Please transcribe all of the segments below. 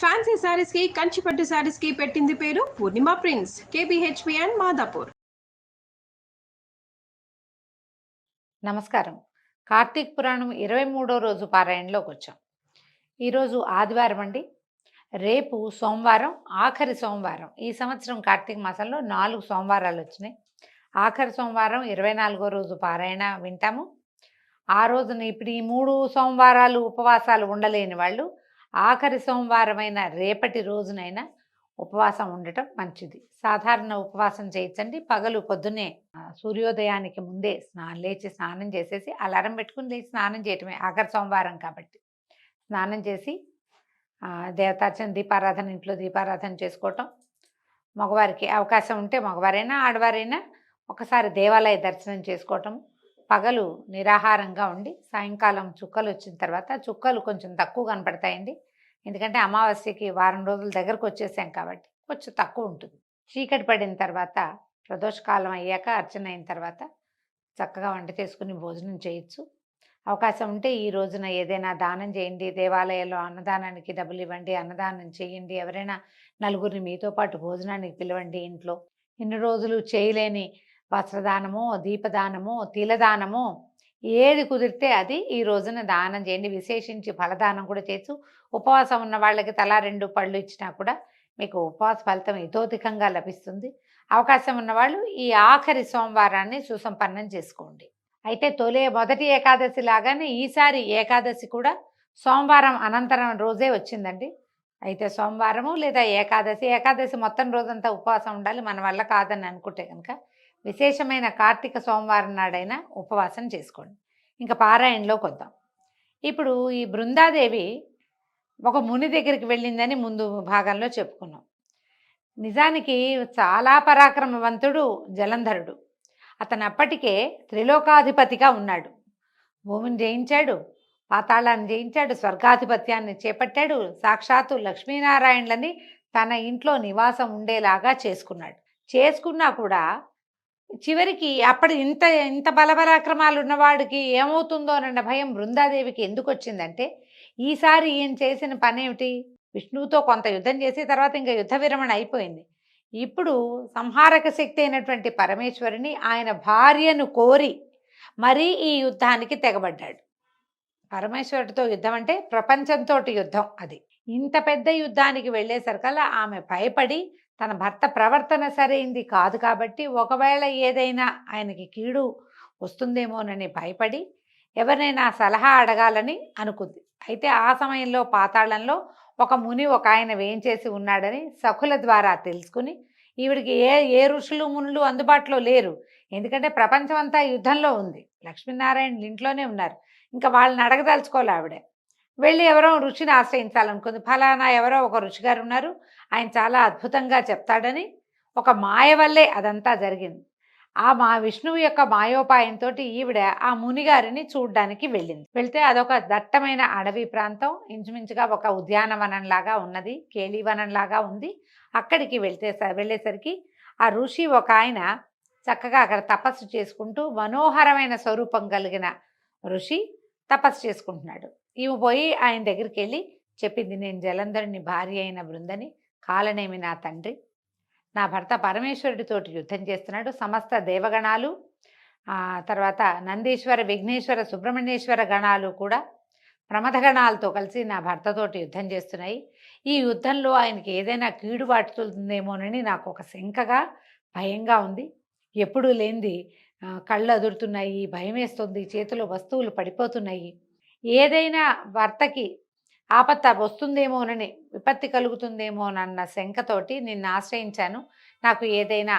Fancy saris కి కంచిపట్టు శారీస్ కి పెట్టింది పేరు పూర్ణిమ ప్రింట్స్, కేబిహెచ్పి అండ్ మాదాపూర్. నమస్కారం. కార్తీక్ పురాణం 23వ రోజు పారాయణలోకి వచ్చాం. ఈరోజు ఆదివారం అండి. రేపు సోమవారం, ఆఖరి సోమవారం. ఈ సంవత్సరం కార్తీక మాసంలో 4 సోమవారాలు వచ్చినాయి. ఆఖరి సోమవారం 24వ రోజు పారాయణ వింటాము. ఆ రోజున ఇప్పుడు ఈ 3 సోమవారాలు ఉపవాసాలు ఉండలేని వాళ్ళు ఆఖరి సోమవారమైన రేపటి రోజునైనా ఉపవాసం ఉండటం మంచిది. సాధారణ ఉపవాసం చేయొచ్చండి. పగలు పొద్దున్నే సూర్యోదయానికి ముందే లేచి స్నానం చేసేసి అలారం పెట్టుకుని లేచి స్నానం చేయటమే. ఆఖరి సోమవారం కాబట్టి స్నానం చేసి దేవతార్చన, దీపారాధన, ఇంట్లో దీపారాధన చేసుకోవటం. మగవారికి అవకాశం ఉంటే మగవారైనా ఆడవారైనా ఒకసారి దేవాలయ దర్శనం చేసుకోవటం. పగలు నిరాహారంగా ఉండి సాయంకాలం చుక్కలు వచ్చిన తర్వాత, చుక్కలు కొంచెం తక్కువ కనపడతాయండి, ఎందుకంటే అమావాస్యకి వారం రోజుల దగ్గరకు వచ్చేసాం కాబట్టి కొంచెం తక్కువ ఉంటుంది. చీకటి పడిన తర్వాత ప్రదోషకాలం అయ్యాక అర్చన అయిన తర్వాత చక్కగా వంట చేసుకుని భోజనం చేయొచ్చు. అవకాశం ఉంటే ఈ రోజున ఏదైనా దానం చేయండి. దేవాలయంలో అన్నదానానికి డబ్బులు ఇవ్వండి, అన్నదానం చేయండి. ఎవరైనా నలుగురిని మీతో పాటు భోజనానికి పిలవండి. ఇంట్లో ఇన్ని రోజులు చేయలేని వస్త్రదానమో, దీపదానమో, తిలదానమో ఏది కుదిరితే అది ఈ రోజున దానం చేయండి. విశేషించి ఫలదానం కూడా చేయొచ్చు. ఉపవాసం ఉన్న వాళ్ళకి తలా 2 పళ్ళు ఇచ్చినా కూడా మీకు ఉపవాస ఫలితం ఇతోధికంగా లభిస్తుంది. అవకాశం ఉన్నవాళ్ళు ఈ ఆఖరి సోమవారాన్ని సుసంపన్నం చేసుకోండి. అయితే మొదటి ఏకాదశి లాగానే ఈసారి ఏకాదశి కూడా సోమవారం అనంతరం రోజే వచ్చిందండి. అయితే సోమవారము లేదా ఏకాదశి మొత్తం రోజంతా ఉపవాసం ఉండాలి, మన వల్ల కాదని అనుకుంటే కనుక విశేషమైన కార్తీక సోమవారం నాడైనా ఉపవాసం చేసుకోండి. ఇంకా పారాయణలోకి వద్దాం. ఇప్పుడు ఈ బృందాదేవి ఒక ముని దగ్గరికి వెళ్ళిందని ముందు భాగంలో చెప్పుకున్నాం. నిజానికి చాలా పరాక్రమవంతుడు జలంధరుడు. అతను అప్పటికే త్రిలోకాధిపతిగా ఉన్నాడు. భూమిని జయించాడు, పాతాళాన్ని జయించాడు, స్వర్గాధిపత్యాన్ని చేపట్టాడు. సాక్షాత్తు లక్ష్మీనారాయణలని తన ఇంట్లో నివాసం ఉండేలాగా చేసుకున్నా కూడా చివరికి అప్పుడు ఇంత బలపరాక్రమాలు ఉన్నవాడికి ఏమవుతుందోనన్న భయం బృందాదేవికి ఎందుకు వచ్చిందంటే, ఈసారి ఈయన చేసిన పనేమిటి, విష్ణువుతో కొంత యుద్ధం చేసి తర్వాత ఇంకా యుద్ధ విరమణ అయిపోయింది. ఇప్పుడు సంహారక శక్తి అయినటువంటి పరమేశ్వరిని ఆయన భార్యను కోరి మరీ ఈ యుద్ధానికి తెగబడ్డాడు. పరమేశ్వరుడితో యుద్ధం అంటే ప్రపంచంతో యుద్ధం. అది ఇంత పెద్ద యుద్ధానికి వెళ్ళేసరికల్లా ఆమె భయపడి తన భర్త ప్రవర్తన సరైంది కాదు కాబట్టి ఒకవేళ ఏదైనా ఆయనకి కీడు వస్తుందేమోనని భయపడి ఎవరినైనా సలహా అడగాలని అనుకుంది. అయితే ఆ సమయంలో పాతాళంలో ఒక ముని ఒక ఆయన వేయించేసి ఉన్నాడని సఖుల ద్వారా తెలుసుకుని, ఈవిడికి ఏ ఋషులు మునులు అందుబాటులో లేరు, ఎందుకంటే ప్రపంచం అంతా యుద్ధంలో ఉంది, లక్ష్మీనారాయణ ఇంట్లోనే ఉన్నారు, ఇంకా వాళ్ళని అడగదలుచుకోవాలి. ఆవిడ వెళ్ళి ఎవరో ఋషిని ఆశ్రయించాలనుకుంది. ఫలానా ఎవరో ఒక ఋషి గారు ఉన్నారు, ఆయన చాలా అద్భుతంగా చెప్తాడని ఒక మాయ వల్లే అదంతా జరిగింది. విష్ణువు యొక్క మాయోపాయంతో ఈవిడ ఆ మునిగారిని చూడ్డానికి వెళ్ళింది. వెళ్తే అదొక దట్టమైన అడవి ప్రాంతం, ఇంచుమించుగా ఒక ఉద్యానవనంలాగా ఉన్నది, కేళీవనంలాగా ఉంది. అక్కడికి వెళ్ళేసరికి ఆ ఋషి ఒక ఆయన చక్కగా అక్కడ తపస్సు చేసుకుంటూ, మనోహరమైన స్వరూపం కలిగిన ఋషి తపస్సు చేసుకుంటున్నాడు. ఈమె పోయి ఆయన దగ్గరికి వెళ్ళి చెప్పింది, నేను జలంధరుని భార్య అయిన బృందని, కాలనేమి నా తండ్రి, నా భర్త పరమేశ్వరుడితోటి యుద్ధం చేస్తున్నాడు, సమస్త దేవగణాలు, తర్వాత నందీశ్వర, విఘ్నేశ్వర, సుబ్రహ్మణ్యేశ్వర గణాలు కూడా ప్రమథగణాలతో కలిసి నా భర్తతోటి యుద్ధం చేస్తున్నాయి. ఈ యుద్ధంలో ఆయనకి ఏదైనా కీడు వాటుతుందేమోనని నాకు ఒక శంకగా, భయంగా ఉంది. ఎప్పుడూ లేనిది కళ్ళు అదురుతున్నాయి, భయం వేస్తుంది, చేతిలో వస్తువులు పడిపోతున్నాయి. ఏదైనా భర్తకి ఆపత్త వస్తుందేమోనని, విపత్తి కలుగుతుందేమోనన్న శంకతోటి నిన్ను ఆశ్రయించాను. నాకు ఏదైనా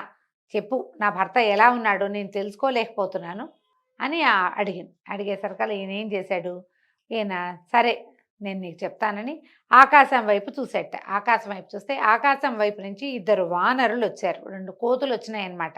చెప్పు, నా భర్త ఎలా ఉన్నాడో నేను తెలుసుకోలేకపోతున్నాను అని అడిగేసరికల్లా ఈయన ఏం చేశాడు, ఈయన సరే నేను నీకు చెప్తానని ఆకాశం వైపు చూసేట. ఆకాశం వైపు చూస్తే ఆకాశం వైపు నుంచి 2 వానరులు వచ్చారు, 2 కోతులు వచ్చినాయన్నమాట.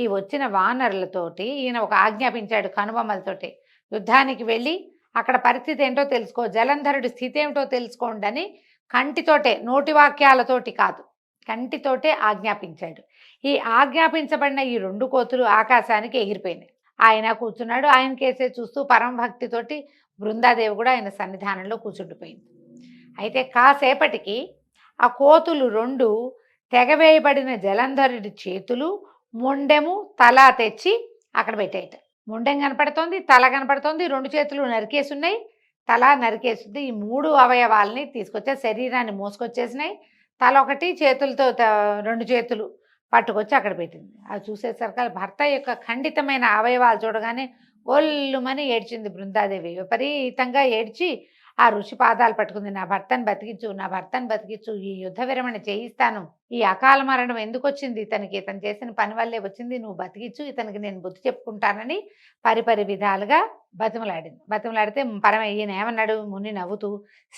ఈ వచ్చిన వానరులతోటి ఈయన ఒక ఆజ్ఞాపించాడు కనుబొమ్మలతోటి, యుద్ధానికి వెళ్ళి అక్కడ పరిస్థితి ఏంటో తెలుసుకో, జలంధరుడి స్థితి ఏమిటో తెలుసుకోండి అని కంటితోటే, నోటి వాక్యాలతోటి కాదు, కంటితోటే ఆజ్ఞాపించాడు. ఈ ఆజ్ఞాపించబడిన ఈ 2 కోతులు ఆకాశానికి ఎగిరిపోయినాయి. ఆయన కూర్చున్నాడు, ఆయన కేసే చూస్తూ పరమభక్తితోటి బృందాదేవి కూడా ఆయన సన్నిధానంలో కూర్చుండిపోయింది. అయితే కాసేపటికి ఆ కోతులు 2 తెగవేయబడిన జలంధరుడి చేతులు, మొండెము, తల తెచ్చి అక్కడ పెట్టేయట. మొండెం కనపడుతోంది, తల కనపడుతోంది, 2 చేతులు నరికేసున్నాయి, తల నరికేస్తుంది. ఈ 3 అవయవాల్ని తీసుకొచ్చే శరీరాన్ని మోసుకొచ్చేసినాయి. తల ఒకటి, చేతులతో 2 చేతులు పట్టుకొచ్చి అక్కడ పెట్టింది. అది చూసేసరికి భర్త యొక్క ఖండితమైన అవయవాలు చూడగానే ఒల్లుమని ఏడ్చింది బృందాదేవి. విపరీతంగా ఏడ్చి ఆ ఋషి పాదాలు పట్టుకుంది. నా భర్తను బతికించు, నా భర్తను బతికించు, ఈ యుద్ధ విరమణ చేయిస్తాను, ఈ అకాల మరణం ఎందుకు వచ్చింది ఇతనికి, ఇతను చేసిన పని వల్లే వచ్చింది, నువ్వు బతికించు, ఇతనికి నేను బుద్ధి చెప్పుకుంటానని పరిపరి విధాలుగా బతిమలాడింది. బతిమలాడితే ఈయన ఏమన్నాడు, ముని నవ్వుతూ,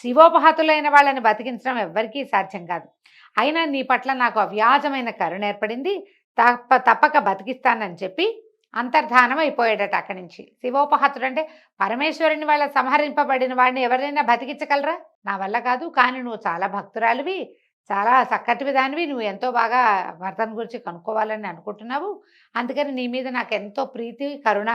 శివోపహతులైన వాళ్ళని బతికించడం ఎవ్వరికీ సాధ్యం కాదు, అయినా నీ పట్ల నాకు అవ్యాజమైన కరుణ ఏర్పడింది, తప్పక బతికిస్తానని చెప్పి అంతర్ధానం అయిపోయాడట అక్కడి నుంచి. శివోపహతుడు అంటే పరమేశ్వరుని వాళ్ళ సంహరింపబడిన వాడిని ఎవరైనా బతికించగలరా? నా వల్ల కాదు, కానీ నువ్వు చాలా భక్తురాలివి, చాలా చక్కటి దానివి, నువ్వు ఎంతో బాగా భర్తను గురించి కనుక్కోవాలని అనుకుంటున్నావు, అందుకని నీ మీద నాకు ఎంతో ప్రీతి కరుణ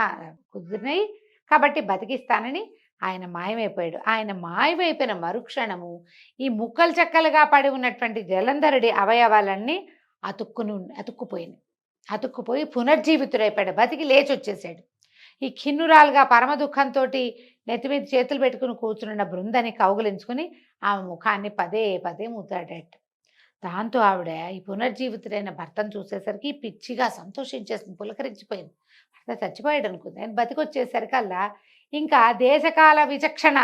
కుదిరినాయి, కాబట్టి బతికిస్తానని ఆయన మాయమైపోయాడు. ఆయన మాయమైపోయిన మరుక్షణము ఈ ముక్కలు చెక్కలుగా పడి ఉన్నటువంటి జలంధరుడి అవయవాలన్నీ అతుక్కుపోయి పునర్జీవితుడైపోయాడు, బతికి లేచి వచ్చేసాడు. ఈ ఖిన్నురాలుగా పరమ దుఃఖంతో నెత్తి మీద చేతులు పెట్టుకుని కూర్చున్న బృందని కౌగులించుకుని ఆమె ముఖాన్ని పదే పదే ముద్దాడట. దాంతో ఆవిడ ఈ పునర్జీవితుడైన భర్తను చూసేసరికి పిచ్చిగా సంతోషించేసింది, పులకరించిపోయింది. భర్త చచ్చిపోయాడు అనుకుంది. ఆయన బతికొచ్చేసరికల్లా ఇంకా దేశకాల విచక్షణ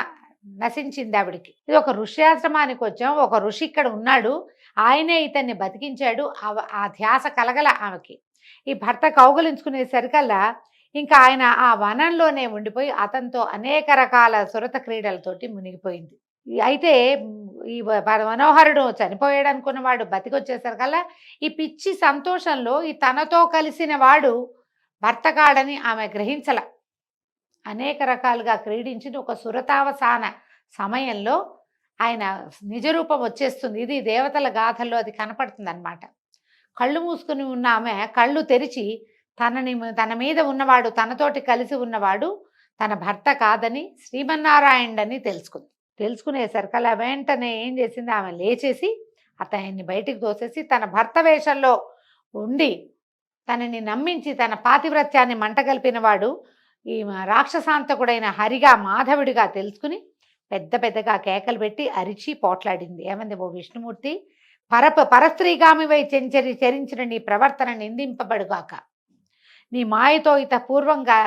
నశించింది ఆవిడికి. ఇది ఒక ఋష్యాశ్రమానికి వచ్చాం, ఒక ఋషి ఇక్కడ ఉన్నాడు, ఆయనే ఇతన్ని బతికించాడు, ఆ ధ్యాస కలగల ఆమెకి. ఈ భర్త కౌగులించుకునేసరికల్లా ఇంకా ఆయన ఆ వనంలోనే ఉండిపోయి అతనితో అనేక రకాల సురత క్రీడలతోటి మునిగిపోయింది. అయితే ఈ మనోహరుడు చనిపోయాడు అనుకున్నవాడు బతికొచ్చేసరికల్లా ఈ పిచ్చి సంతోషంలో ఈ తనతో కలిసిన వాడు భర్త కాడని ఆమె గ్రహించల. అనేక రకాలుగా క్రీడించిన ఒక సురతావసాన సమయంలో ఆయన నిజరూపం వచ్చేస్తుంది. ఇది దేవతల గాథల్లో అది కనపడుతుంది అన్నమాట. కళ్ళు మూసుకుని ఉన్న ఆమె కళ్ళు తెరిచి తన మీద ఉన్నవాడు, తనతోటి కలిసి ఉన్నవాడు తన భర్త కాదని, శ్రీమన్నారాయణుడని తెలుసుకునేసరికి అలా వెంటనే ఏం చేసింది, ఆమె లేచేసి అతన్ని బయటికి తోసేసి తన భర్త వేషంలో ఉండి తనని నమ్మించి తన పాతివ్రత్యాన్ని మంటగలిపినవాడు ఈ రాక్షసాంతకుడైన హరిగా, మాధవుడిగా తెలుసుకుని పెద్దగా కేకలు పెట్టి అరిచి పోట్లాడింది. ఏమంది, ఓ విష్ణుమూర్తి, పరస్త్రీగామివై చరించిన నీ ప్రవర్తన నిందింపబడుగాక, నీ మాయతో పూర్వంగా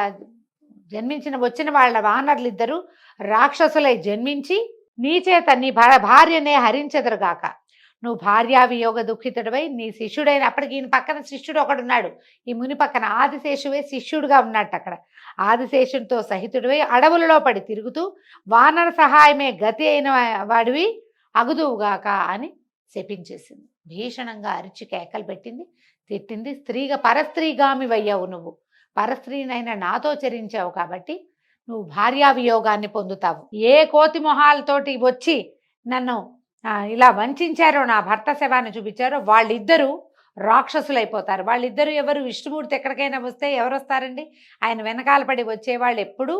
వచ్చిన వాళ్ళ వానరులిద్దరూ రాక్షసులై జన్మించి నీ చేత నీ భార్యనే హరించెదరుగాక. నువ్వు భార్యా వియోగ దుఃఖితుడివై నీ శిష్యుడైన, అప్పటికి ఈయన పక్కన శిష్యుడు ఒకడున్నాడు, ఈ ముని పక్కన ఆదిశేషువే శిష్యుడుగా ఉన్నట్టు అక్కడ, ఆదిశేషునితో సహితుడివై అడవులలో పడి తిరుగుతూ వానర సహాయమే గతి అయిన వాడివి అగుదువుగాక అని శపించేసింది. భీషణంగా అరిచి కేకలు పెట్టింది, తిట్టింది. పరస్త్రీగామివయ్యావు, నువ్వు పరస్త్రీనైనా నాతో చరించావు కాబట్టి నువ్వు భార్యా వియోగాన్ని పొందుతావు. ఏ కోతి మొహాలతోటి వచ్చి నన్ను ఇలా వంచారో, నా భర్త శవాన్ని చూపించారో వాళ్ళిద్దరూ రాక్షసులైపోతారు. వాళ్ళిద్దరూ ఎవరు? విష్ణుమూర్తి ఎక్కడికైనా వస్తే ఎవరు వస్తారండి? ఆయన వెనకాల పడి వచ్చేవాళ్ళు ఎప్పుడు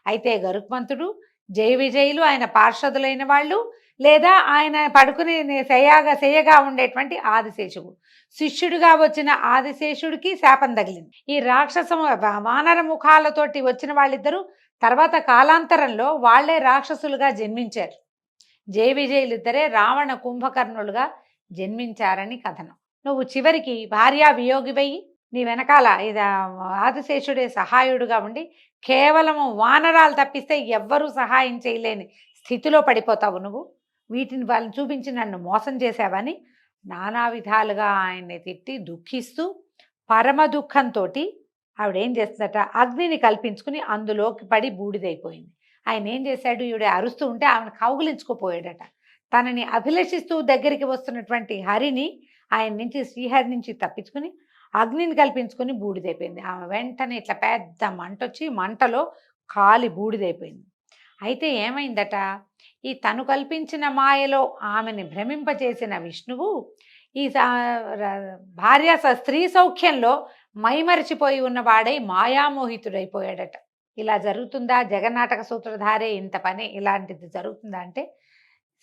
అయితే గరుత్మంతుడు, జయ విజయులు ఆయన పార్షదులైన వాళ్ళు, లేదా ఆయన పడుకుని శయ్యగా ఉండేటువంటి ఆదిశేషుడు. శిష్యుడిగా వచ్చిన ఆదిశేషుడికి శాపం తగిలింది. ఈ రాక్షస వానర ముఖాలతోటి వచ్చిన వాళ్ళిద్దరూ తర్వాత కాలాంతరంలో వాళ్లే రాక్షసులుగా జన్మించారు. జయ విజయులిద్దరే రావణ కుంభకర్ణులుగా జన్మించారని కథనం. నువ్వు చివరికి భార్యా వియోగివై నీ వెనకాల ఇది ఆదిశేషుడే సహాయుడుగా ఉండి కేవలము వానరాలు తప్పిస్తే ఎవ్వరూ సహాయం చేయలేని స్థితిలో పడిపోతావు. నువ్వు వాళ్ళని చూపించి నన్ను మోసం చేశావని నానా విధాలుగా ఆయన్ని తిట్టి దుఃఖిస్తూ పరమ దుఃఖంతో ఆవిడేం చేస్తుందట, అగ్నిని కల్పించుకుని అందులోకి పడి బూడిదైపోయింది. ఆయన ఏం చేశాడు, ఈవిడ అరుస్తూ ఉంటే ఆమెను కౌగులించుకుపోయాడట. తనని అభిలషిస్తూ దగ్గరికి వస్తున్నటువంటి హరిని ఆయన నుంచి, శ్రీహరి నుంచి తప్పించుకుని అగ్నిని కల్పించుకుని బూడిదైపోయింది. ఆమె వెంటనే ఇట్లా పెద్ద మంట వచ్చి మంటలో కాలి బూడిదైపోయింది. అయితే ఏమైందట, ఈ తను కల్పించిన మాయలో ఆమెని భ్రమింపచేసిన విష్ణువు ఈ భార్య స్త్రీ సౌఖ్యంలో మైమరిచిపోయి ఉన్నవాడై మాయామోహితుడైపోయాడట. ఇలా జరుగుతుందా? జగన్నాటక సూత్రధారే ఇంత పని ఇలాంటిది జరుగుతుందా అంటే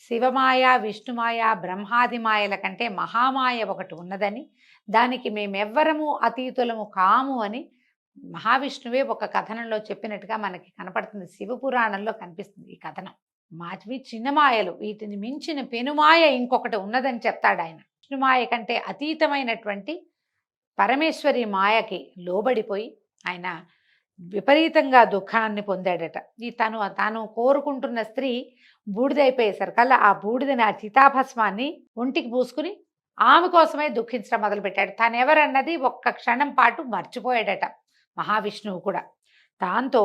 శివమాయ, విష్ణుమాయ, బ్రహ్మాది మాయల కంటే మహామాయ ఒకటి ఉన్నదని, దానికి మేమెవ్వరము అతీతులము కాము అని మహావిష్ణువే ఒక కథనంలో చెప్పినట్టుగా మనకి కనపడుతుంది. శివపురాణంలో కనిపిస్తుంది ఈ కథనం. మాటివి చిన్న మాయలు, వీటిని మించిన పెనుమాయ ఇంకొకటి ఉన్నదని చెప్తాడు ఆయన. విష్ణుమాయ కంటే అతీతమైనటువంటి పరమేశ్వరి మాయకి లోబడిపోయి ఆయన విపరీతంగా దుఃఖాన్ని పొందాడట. ఈ తాను కోరుకుంటున్న స్త్రీ బూడిదైపోయేసరికల్లా ఆ బూడిదని, ఆ చితాభస్మాన్ని ఒంటికి పూసుకుని ఆమె కోసమే దుఃఖించడం మొదలుపెట్టాడు. తాను ఎవరన్నది ఒక్క క్షణం పాటు మర్చిపోయాడట మహావిష్ణువు కూడా. దాంతో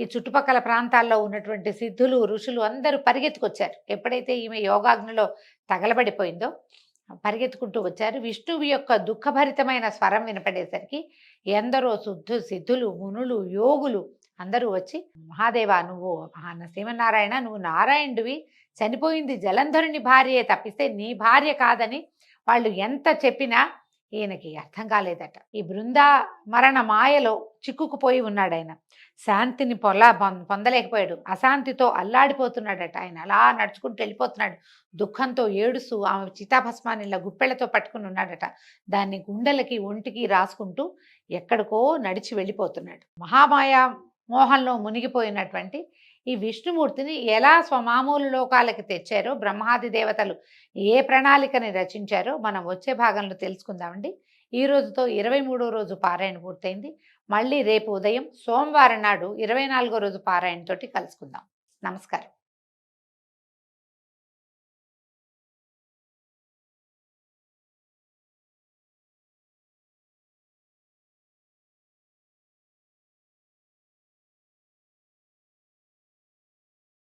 ఈ చుట్టుపక్కల ప్రాంతాల్లో ఉన్నటువంటి సిద్ధులు, ఋషులు అందరూ పరిగెత్తుకొచ్చారు. ఎప్పుడైతే ఈమె యోగాగ్నిలో తగలబడిపోయిందో పరిగెత్తుకుంటూ వచ్చారు. విష్ణువు యొక్క దుఃఖభరితమైన స్వరం వినపడేసరికి ఎందరో సిద్ధులు, మునులు, యోగులు అందరూ వచ్చి, మహాదేవ, నువ్వు శ్రీమన్నారాయణ, నువ్వు నారాయణుడివి, చనిపోయింది జలంధరుని భార్యే తప్పిస్తే నీ భార్య కాదని వాళ్ళు ఎంత చెప్పినా ఈయనకి అర్థం కాలేదట. ఈ మరణ మాయలో చిక్కుకుపోయి ఉన్నాడు ఆయన. శాంతిని పొందలేకపోయాడు. అశాంతితో అల్లాడిపోతున్నాడట ఆయన. అలా నడుచుకుంటూ వెళ్ళిపోతున్నాడు. దుఃఖంతో ఏడుస్తూ ఆమె చితాభస్మాన్ని ఇలా గుప్పెళ్లతో పట్టుకుని ఉన్నాడట. దాన్ని గుండెలకి, ఒంటికి రాసుకుంటూ ఎక్కడికో నడిచి వెళ్ళిపోతున్నాడు. మహామాయ మోహంలో మునిగిపోయినటువంటి ఈ విష్ణుమూర్తిని ఎలా స్వమామూలు లోకాలకి తెచ్చారో, బ్రహ్మాది దేవతలు ఏ ప్రణాళికని రచించారో మనం వచ్చే భాగంలో తెలుసుకుందామండి. ఈ రోజుతో 23వ రోజు పారాయణ పూర్తయింది. మళ్ళీ రేపు ఉదయం సోమవారం నాడు 24వ రోజు పారాయణతోటి కలుసుకుందాం. నమస్కారం.